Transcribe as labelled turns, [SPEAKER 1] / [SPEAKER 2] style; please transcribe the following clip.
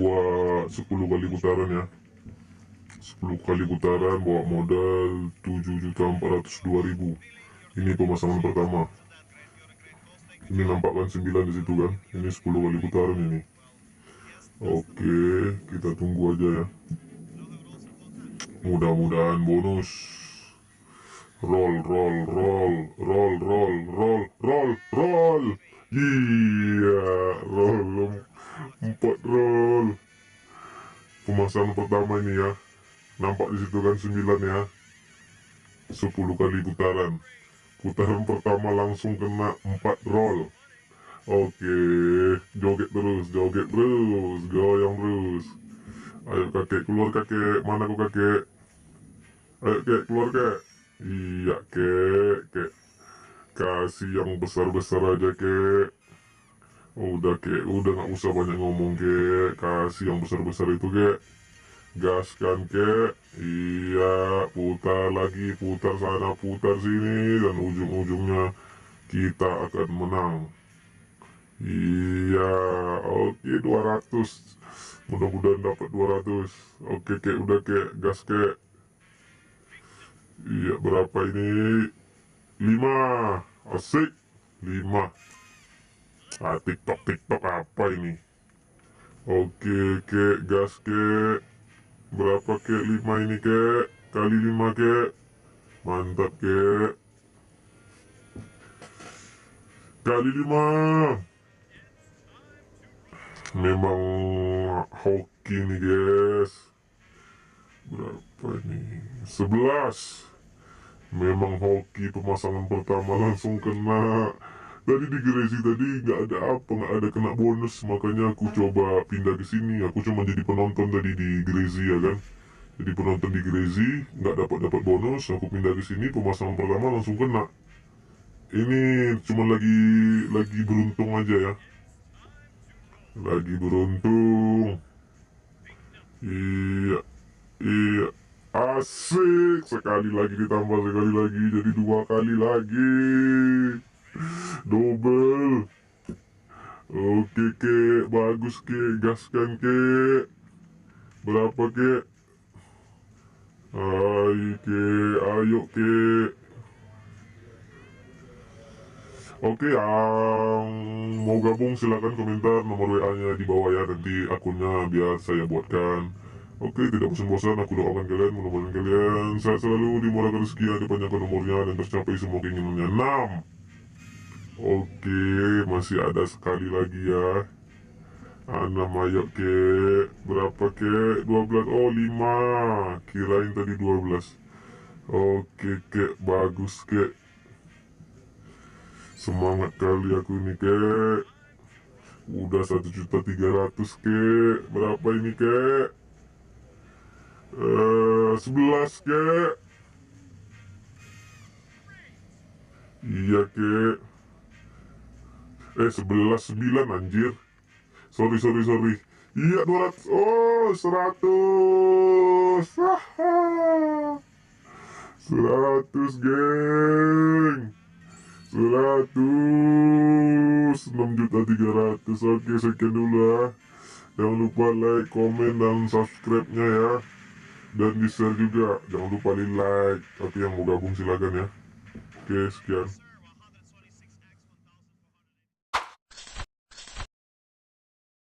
[SPEAKER 1] 10 kali putaran ya. 10 kali putaran bawa modal 7.402.000. Ini pemasangan pertama. Ini nampak kan 9 di situ kan. Ini 10 kali putaran ini. Oke, kita tunggu aja ya. Mudah-mudahan bonus. Roll. Iya, roll 4 roll. Pemasangan pertama ini ya. Nampak di situ kan 9 ya. 10 kali putaran. Putaran pertama langsung kena 4 roll. Oke, joget terus, goyang terus. Ayo kakek, keluar kakek. Mana kok kakek? Ayo kek, keluar kek. Iya kek. Kasih yang besar-besar aja kek. Udah kek, udah gak usah banyak ngomong kek. Kasih yang besar-besar itu kek. Gaskan kek. Iya, putar lagi, putar sana, putar sini. Dan ujung-ujungnya kita akan menang. Iya, oke 200. Mudah-mudahan dapat 200. Oke kek, udah kek, gas kek. Iya, berapa ini? 5. Asik. 5. TikTok apa ini? Oke kek, gas kek. Berapa kek? 5 ini kek. Kali 5 kek. Mantap kek. Kali 5. Memang hoki nih guys. Berapa ini? 11. Memang hoki, pemasangan pertama langsung kena. Tadi di gereji tadi nggak ada apa, nggak ada kena bonus, makanya aku coba pindah ke sini. Aku cuma jadi penonton tadi di gereji ya kan. Jadi penonton di gereji nggak dapat bonus, aku pindah ke sini, pemasangan pertama langsung kena. Ini cuma lagi beruntung aja ya. Lagi beruntung. Iya. Asik. Sekali lagi ditambah sekali lagi, jadi 2 kali lagi. Double. Oke kek, bagus kek, gaskan kek. Berapa kek? Ayo kek. Oke, yang mau gabung silahkan komentar nomor WA-nya di bawah ya, nanti akunnya biar saya buatkan. Oke, tidak bosan-bosan aku doakan kalian, mudah-mudahan kalian sehat selalu, dimurahkan rezeki, dipanjangkan umurnya, dan tercapai semua keinginannya. 6. Oke, masih ada sekali lagi ya. 6, ayo kek. Berapa kek? 12. Oh 5. Kirain tadi 12. Oke kek, bagus kek. Semangat kali aku ini kek. Udah 1.300.000 kek. Berapa ini kek? 11 kek. Iya kek. 11 9 anjir. Sorry. Iya 200. Oh 100. 100 geng. 6.300.000. Oke, sekian dulu ya. Jangan lupa like, komen, dan subscribe-nya ya. Dan di share juga. Jangan lupa di like. Tapi yang mau gabung silakan ya. Oke, sekian.